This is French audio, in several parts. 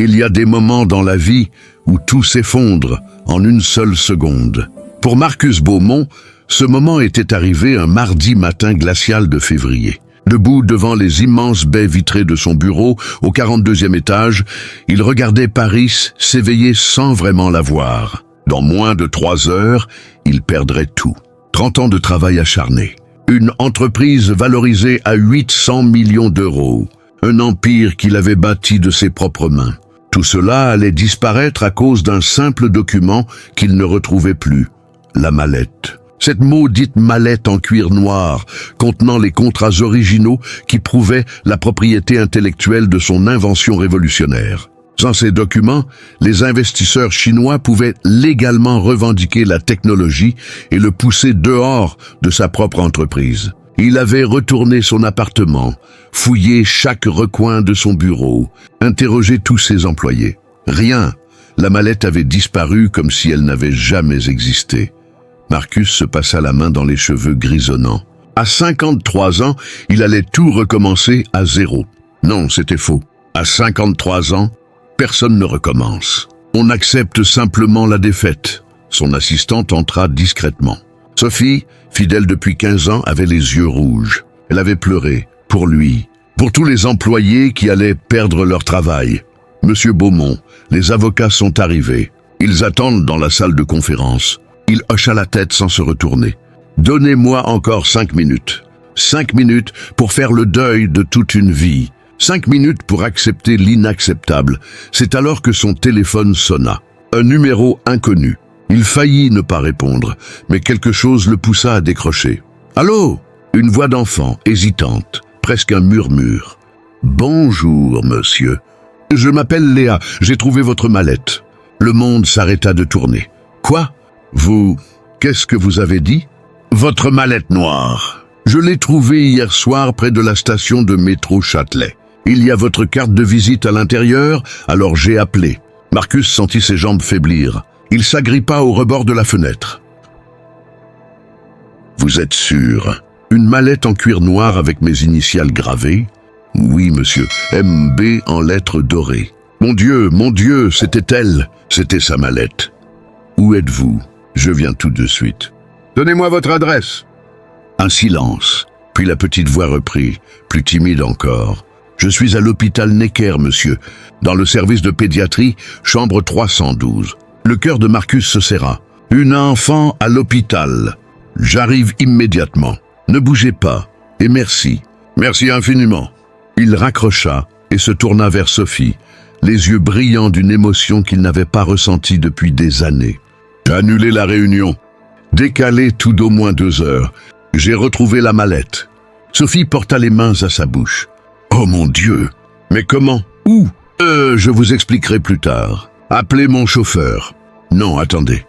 Il y a des moments dans la vie où tout s'effondre en une seule seconde. Pour Marcus Beaumont, ce moment était arrivé un mardi matin glacial de février. Debout devant les immenses baies vitrées de son bureau, au 42e étage, il regardait Paris s'éveiller sans vraiment la voir. Dans moins de 3 heures, il perdrait tout. 30 ans de travail acharné. Une entreprise valorisée à 800 millions d'euros. Un empire qu'il avait bâti de ses propres mains. Tout cela allait disparaître à cause d'un simple document qu'il ne retrouvait plus. La mallette. Cette maudite mallette en cuir noir, contenant les contrats originaux qui prouvaient la propriété intellectuelle de son invention révolutionnaire. Sans ces documents, les investisseurs chinois pouvaient légalement revendiquer la technologie et le pousser dehors de sa propre entreprise. Il avait retourné son appartement, fouillé chaque recoin de son bureau, interrogé tous ses employés. Rien. La mallette avait disparu comme si elle n'avait jamais existé. Marcus se passa la main dans les cheveux grisonnants. À 53 ans, il allait tout recommencer à zéro. Non, c'était faux. À 53 ans, personne ne recommence. On accepte simplement la défaite. Son assistante entra discrètement. Sophie, fidèle depuis 15 ans, avait les yeux rouges. Elle avait pleuré, pour lui, pour tous les employés qui allaient perdre leur travail. Monsieur Beaumont, les avocats sont arrivés. Ils attendent dans la salle de conférence. Il hocha la tête sans se retourner. « Donnez-moi encore 5 minutes. 5 minutes pour faire le deuil de toute une vie. 5 minutes pour accepter l'inacceptable. » C'est alors que son téléphone sonna. Un numéro inconnu. Il faillit ne pas répondre, mais quelque chose le poussa à décrocher. « Allô ?» Une voix d'enfant, hésitante, presque un murmure. « Bonjour, monsieur. Je m'appelle Léa, j'ai trouvé votre mallette. » Le monde s'arrêta de tourner. « Quoi ? Vous, qu'est-ce que vous avez dit ? Votre mallette noire. Je l'ai trouvée hier soir près de la station de métro Châtelet. Il y a votre carte de visite à l'intérieur, alors j'ai appelé. » Marcus sentit ses jambes faiblir. Il s'agrippa au rebord de la fenêtre. « Vous êtes sûr ? Une mallette en cuir noir avec mes initiales gravées ? » ?»« Oui, monsieur. MB en lettres dorées. »« Mon Dieu, c'était elle. C'était sa mallette. »« Où êtes-vous ? Je viens tout de suite. »« Donnez-moi votre adresse. » Un silence, puis la petite voix reprit, plus timide encore. « Je suis à l'hôpital Necker, monsieur, dans le service de pédiatrie, chambre 312. » Le cœur de Marcus se serra. « Une enfant à l'hôpital. J'arrive immédiatement. Ne bougez pas. Et merci. Merci infiniment. » Il raccrocha et se tourna vers Sophie, les yeux brillants d'une émotion qu'il n'avait pas ressentie depuis des années. Annuler la réunion. Décaler tout d'au moins 2 heures. J'ai retrouvé la mallette. Sophie porta les mains à sa bouche. Oh mon Dieu! Mais comment? Où? Je vous expliquerai plus tard. Appelez mon chauffeur. Non, attendez.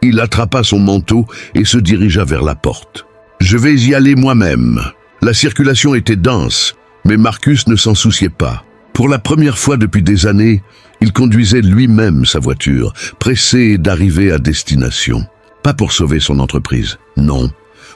Il attrapa son manteau et se dirigea vers la porte. Je vais y aller moi-même. La circulation était dense, mais Marcus ne s'en souciait pas. Pour la première fois depuis des années, il conduisait lui-même sa voiture, pressé d'arriver à destination. Pas pour sauver son entreprise, non.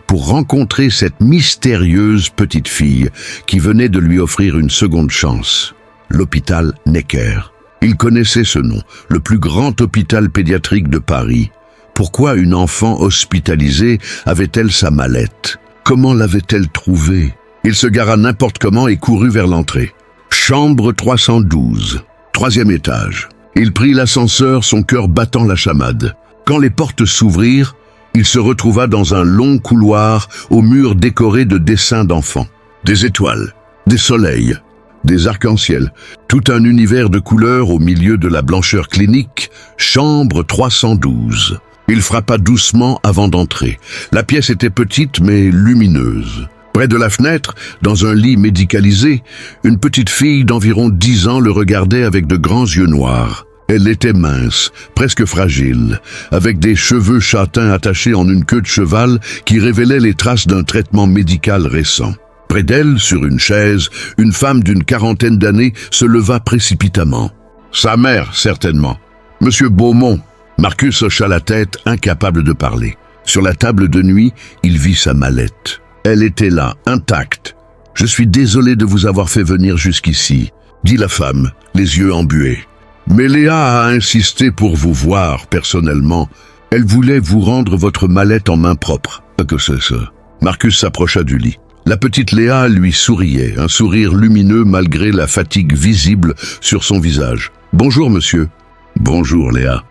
Pour rencontrer cette mystérieuse petite fille qui venait de lui offrir une seconde chance. L'hôpital Necker. Il connaissait ce nom, le plus grand hôpital pédiatrique de Paris. Pourquoi une enfant hospitalisée avait-elle sa mallette? Comment l'avait-elle trouvée? Il se gara n'importe comment et courut vers l'entrée. Chambre 312, 3e étage. Il prit l'ascenseur, son cœur battant la chamade. Quand les portes s'ouvrirent, il se retrouva dans un long couloir aux murs décorés de dessins d'enfants. Des étoiles, des soleils, des arcs-en-ciel, tout un univers de couleurs au milieu de la blancheur clinique, chambre 312. Il frappa doucement avant d'entrer. La pièce était petite mais lumineuse. Près de la fenêtre, dans un lit médicalisé, une petite fille d'environ 10 ans le regardait avec de grands yeux noirs. Elle était mince, presque fragile, avec des cheveux châtains attachés en une queue de cheval qui révélaient les traces d'un traitement médical récent. Près d'elle, sur une chaise, une femme d'une 40aine d'années se leva précipitamment. Sa mère, certainement. Monsieur Beaumont. Marcus hocha la tête, incapable de parler. Sur la table de nuit, il vit sa mallette. Elle était là, intacte. « Je suis désolé de vous avoir fait venir jusqu'ici », dit la femme, les yeux embués. « Mais Léa a insisté pour vous voir personnellement. Elle voulait vous rendre votre mallette en main propre. Que c'est ça? Marcus s'approcha du lit. La petite Léa lui souriait, un sourire lumineux malgré la fatigue visible sur son visage. « Bonjour, monsieur. »« Bonjour, Léa. »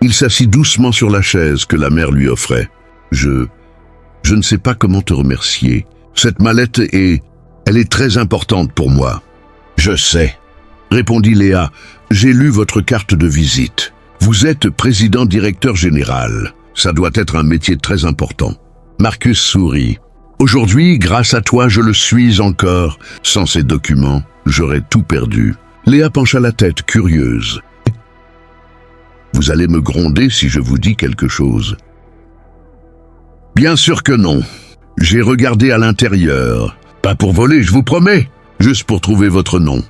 Il s'assit doucement sur la chaise que la mère lui offrait. « Je ne sais pas comment te remercier. Cette mallette elle est très importante pour moi. »« Je sais, » répondit Léa. « J'ai lu votre carte de visite. Vous êtes président-directeur général. Ça doit être un métier très important. » Marcus sourit. « Aujourd'hui, grâce à toi, je le suis encore. Sans ces documents, j'aurais tout perdu. » Léa pencha la tête, curieuse. « Vous allez me gronder si je vous dis quelque chose. » « Bien sûr que non. J'ai regardé à l'intérieur. Pas pour voler, je vous promets. Juste pour trouver votre nom.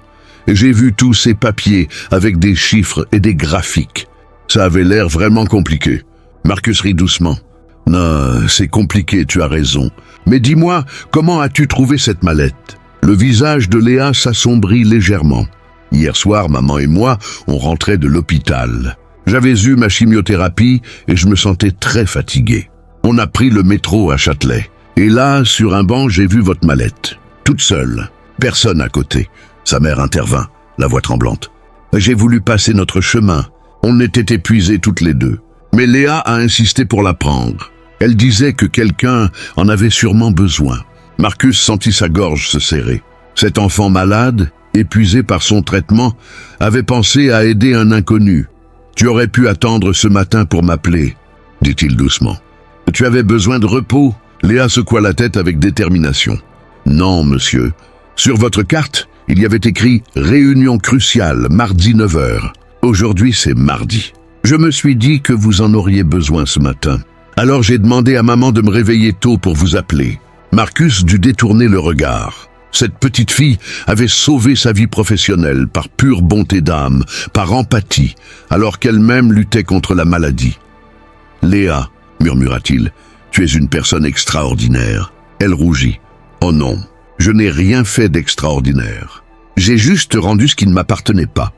Et j'ai vu tous ces papiers avec des chiffres et des graphiques. Ça avait l'air vraiment compliqué. » Marcus rit doucement. « Non, c'est compliqué, tu as raison. Mais dis-moi, comment as-tu trouvé cette mallette ?» Le visage de Léa s'assombrit légèrement. « Hier soir, maman et moi, on rentrait de l'hôpital. J'avais eu ma chimiothérapie et je me sentais très fatigué. On a pris le métro à Châtelet. Et là, sur un banc, j'ai vu votre mallette. Toute seule. Personne à côté. » Sa mère intervint, la voix tremblante. « J'ai voulu passer notre chemin. On était épuisés toutes les deux. Mais Léa a insisté pour la prendre. Elle disait que quelqu'un en avait sûrement besoin. » Marcus sentit sa gorge se serrer. Cet enfant malade, épuisé par son traitement, avait pensé à aider un inconnu. « Tu aurais pu attendre ce matin pour m'appeler, » dit-il doucement. « Tu avais besoin de repos ?» Léa secoua la tête avec détermination. « Non, monsieur. Sur votre carte, il y avait écrit « Réunion cruciale, mardi 9h. » Aujourd'hui, c'est mardi. Je me suis dit que vous en auriez besoin ce matin. Alors j'ai demandé à maman de me réveiller tôt pour vous appeler. » Marcus dut détourner le regard. Cette petite fille avait sauvé sa vie professionnelle par pure bonté d'âme, par empathie, alors qu'elle-même luttait contre la maladie. « Léa, » murmura-t-il, « tu es une personne extraordinaire. » Elle rougit. « Oh non, je n'ai rien fait d'extraordinaire. J'ai juste rendu ce qui ne m'appartenait pas. »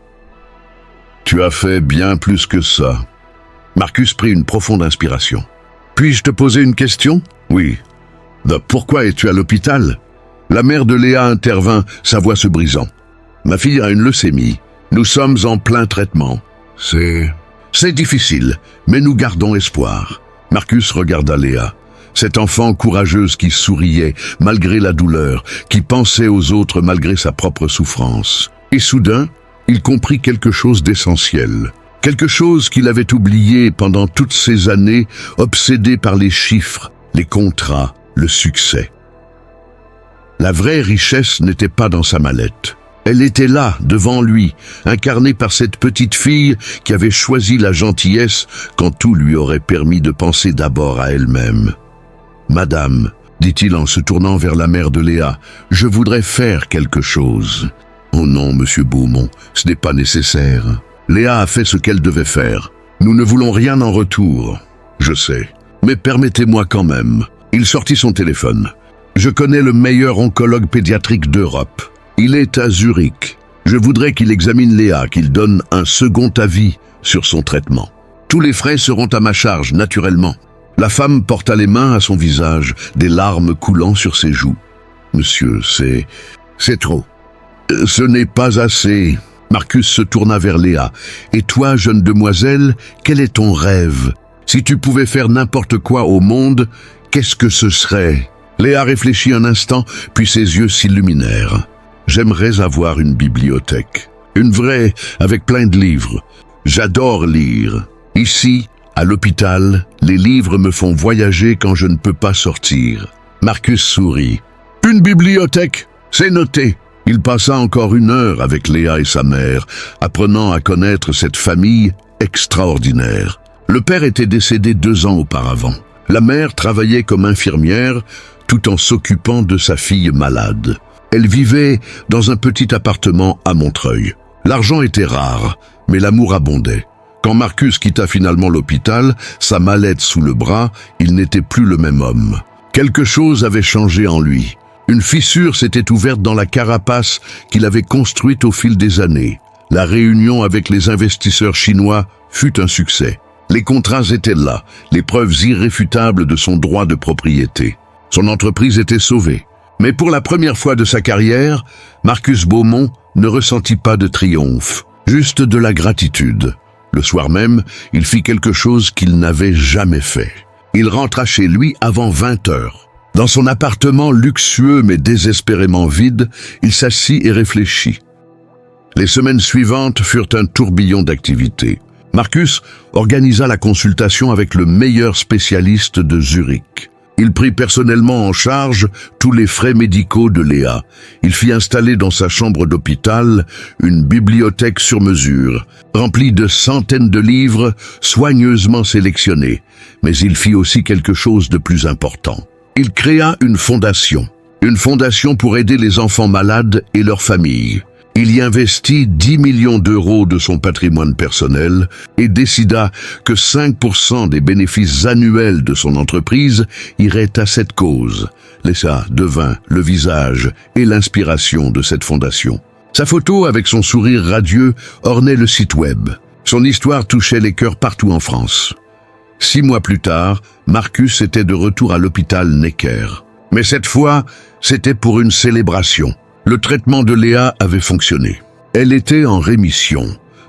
« Tu as fait bien plus que ça. » Marcus prit une profonde inspiration. « Puis-je te poser une question ?»« Oui. »« Pourquoi es-tu à l'hôpital ?» La mère de Léa intervint, sa voix se brisant. « Ma fille a une leucémie. Nous sommes en plein traitement. C'est difficile, mais nous gardons espoir. » Marcus regarda Léa. Cette enfant courageuse qui souriait malgré la douleur, qui pensait aux autres malgré sa propre souffrance. Et soudain, il comprit quelque chose d'essentiel. Quelque chose qu'il avait oublié pendant toutes ces années, obsédé par les chiffres, les contrats, le succès. La vraie richesse n'était pas dans sa mallette. Elle était là, devant lui, incarnée par cette petite fille qui avait choisi la gentillesse quand tout lui aurait permis de penser d'abord à elle-même. « Madame, » dit-il en se tournant vers la mère de Léa, « je voudrais faire quelque chose. » « Oh non, monsieur Beaumont, ce n'est pas nécessaire. Léa a fait ce qu'elle devait faire. Nous ne voulons rien en retour. Je sais. Mais permettez-moi quand même. » Il sortit son téléphone. « Je connais le meilleur oncologue pédiatrique d'Europe. Il est à Zurich. Je voudrais qu'il examine Léa, qu'il donne un second avis sur son traitement. Tous les frais seront à ma charge, naturellement. » La femme porta les mains à son visage, des larmes coulant sur ses joues. « Monsieur, c'est trop. » « Ce n'est pas assez. » Marcus se tourna vers Léa. « Et toi, jeune demoiselle, quel est ton rêve? Si tu pouvais faire n'importe quoi au monde, qu'est-ce que ce serait ?» Léa réfléchit un instant, puis ses yeux s'illuminèrent. « J'aimerais avoir une bibliothèque. Une vraie, avec plein de livres. J'adore lire. Ici, à l'hôpital, les livres me font voyager quand je ne peux pas sortir. » Marcus sourit. « Une bibliothèque, c'est noté. » Il passa encore 1 heure avec Léa et sa mère, apprenant à connaître cette famille extraordinaire. Le père était décédé 2 ans auparavant. La mère travaillait comme infirmière, tout en s'occupant de sa fille malade. Elle vivait dans un petit appartement à Montreuil. L'argent était rare, mais l'amour abondait. Quand Marcus quitta finalement l'hôpital, sa mallette sous le bras, il n'était plus le même homme. Quelque chose avait changé en lui. Une fissure s'était ouverte dans la carapace qu'il avait construite au fil des années. La réunion avec les investisseurs chinois fut un succès. Les contrats étaient là, les preuves irréfutables de son droit de propriété. Son entreprise était sauvée. Mais pour la première fois de sa carrière, Marcus Beaumont ne ressentit pas de triomphe, juste de la gratitude. Le soir même, il fit quelque chose qu'il n'avait jamais fait. Il rentra chez lui avant 20 heures. Dans son appartement luxueux mais désespérément vide, il s'assit et réfléchit. Les semaines suivantes furent un tourbillon d'activités. Marcus organisa la consultation avec le meilleur spécialiste de Zurich. Il prit personnellement en charge tous les frais médicaux de Léa. Il fit installer dans sa chambre d'hôpital une bibliothèque sur mesure, remplie de centaines de livres soigneusement sélectionnés. Mais il fit aussi quelque chose de plus important. Il créa une fondation pour aider les enfants malades et leurs familles. Il y investit 10 millions d'euros de son patrimoine personnel et décida que 5% des bénéfices annuels de son entreprise iraient à cette cause. Léa devint le visage et l'inspiration de cette fondation. Sa photo avec son sourire radieux ornait le site web. Son histoire touchait les cœurs partout en France. 6 mois plus tard, Marcus était de retour à l'hôpital Necker. Mais cette fois, c'était pour une célébration. Le traitement de Léa avait fonctionné. Elle était en rémission,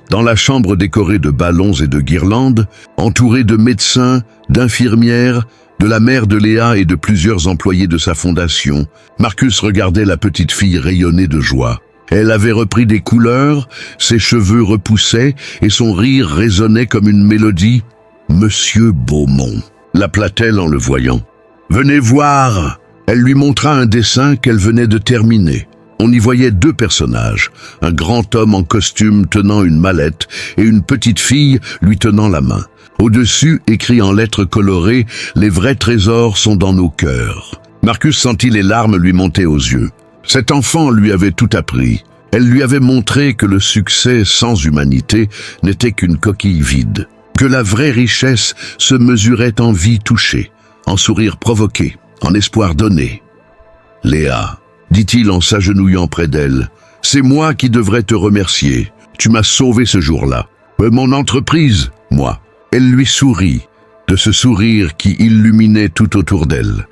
dans la chambre décorée de ballons et de guirlandes, entourée de médecins, d'infirmières, de la mère de Léa et de plusieurs employés de sa fondation. Marcus regardait la petite fille rayonner de joie. Elle avait repris des couleurs, ses cheveux repoussaient et son rire résonnait comme une mélodie. « Monsieur Beaumont », l'appela-t-elle en le voyant. « Venez voir !» Elle lui montra un dessin qu'elle venait de terminer. On y voyait 2 personnages, un grand homme en costume tenant une mallette et une petite fille lui tenant la main. Au-dessus, écrit en lettres colorées, « Les vrais trésors sont dans nos cœurs ». Marcus sentit les larmes lui monter aux yeux. Cet enfant lui avait tout appris. Elle lui avait montré que le succès sans humanité n'était qu'une coquille vide, que la vraie richesse se mesurait en vie touchée, en sourire provoqué, en espoir donné. « Léa », dit-il en s'agenouillant près d'elle, « c'est moi qui devrais te remercier. Tu m'as sauvé ce jour-là. Mon entreprise, moi. » Elle lui sourit, de ce sourire qui illuminait tout autour d'elle.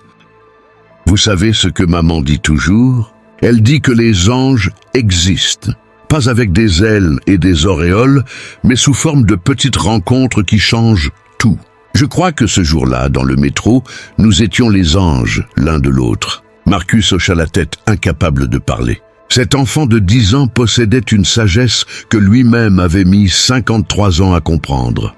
Vous savez ce que maman dit toujours? Elle dit que les anges existent, pas avec des ailes et des auréoles, mais sous forme de petites rencontres qui changent tout. Je crois que ce jour-là, dans le métro, nous étions les anges l'un de l'autre. Marcus hocha la tête, incapable de parler. Cet enfant de 10 ans possédait une sagesse que lui-même avait mis 53 ans à comprendre.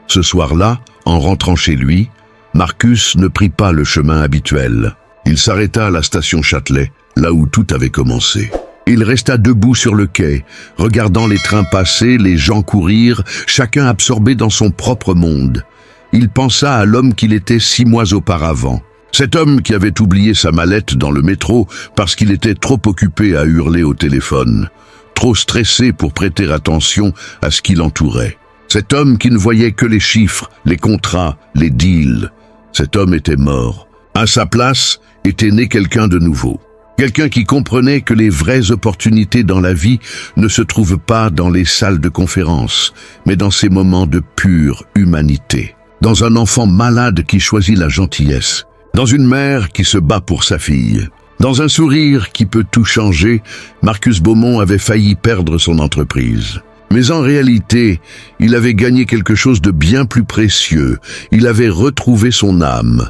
Ce soir-là, en rentrant chez lui, Marcus ne prit pas le chemin habituel. Il s'arrêta à la station Châtelet, là où tout avait commencé. Il resta debout sur le quai, regardant les trains passer, les gens courir, chacun absorbé dans son propre monde. Il pensa à l'homme qu'il était 6 mois auparavant. Cet homme qui avait oublié sa mallette dans le métro parce qu'il était trop occupé à hurler au téléphone, trop stressé pour prêter attention à ce qui l'entourait. Cet homme qui ne voyait que les chiffres, les contrats, les deals. Cet homme était mort. À sa place était né quelqu'un de nouveau. Quelqu'un qui comprenait que les vraies opportunités dans la vie ne se trouvent pas dans les salles de conférence, mais dans ces moments de pure humanité. Dans un enfant malade qui choisit la gentillesse. Dans une mère qui se bat pour sa fille. Dans un sourire qui peut tout changer, Marcus Beaumont avait failli perdre son entreprise. Mais en réalité, il avait gagné quelque chose de bien plus précieux. Il avait retrouvé son âme.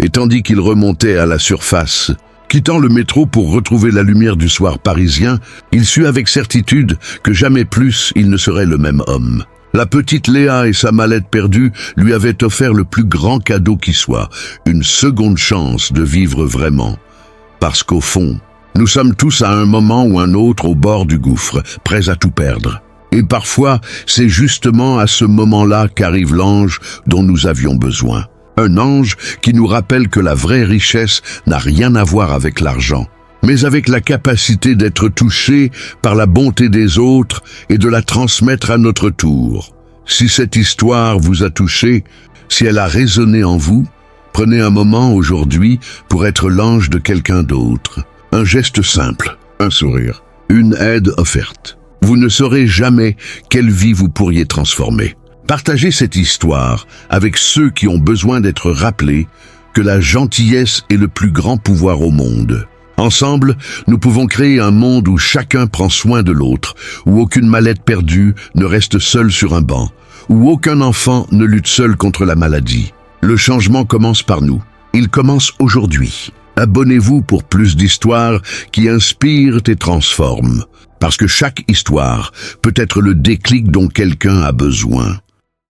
Et tandis qu'il remontait à la surface, quittant le métro pour retrouver la lumière du soir parisien, il sut avec certitude que jamais plus il ne serait le même homme. La petite Léa et sa mallette perdue lui avaient offert le plus grand cadeau qui soit, une seconde chance de vivre vraiment. Parce qu'au fond, nous sommes tous à un moment ou un autre au bord du gouffre, prêts à tout perdre. Et parfois, c'est justement à ce moment-là qu'arrive l'ange dont nous avions besoin. Un ange qui nous rappelle que la vraie richesse n'a rien à voir avec l'argent, mais avec la capacité d'être touché par la bonté des autres et de la transmettre à notre tour. Si cette histoire vous a touché, si elle a résonné en vous, prenez un moment aujourd'hui pour être l'ange de quelqu'un d'autre. Un geste simple, un sourire, une aide offerte. Vous ne saurez jamais quelle vie vous pourriez transformer. Partagez cette histoire avec ceux qui ont besoin d'être rappelés que la gentillesse est le plus grand pouvoir au monde. Ensemble, nous pouvons créer un monde où chacun prend soin de l'autre, où aucune mallette perdue ne reste seule sur un banc, où aucun enfant ne lutte seul contre la maladie. Le changement commence par nous. Il commence aujourd'hui. Abonnez-vous pour plus d'histoires qui inspirent et transforment, parce que chaque histoire peut être le déclic dont quelqu'un a besoin.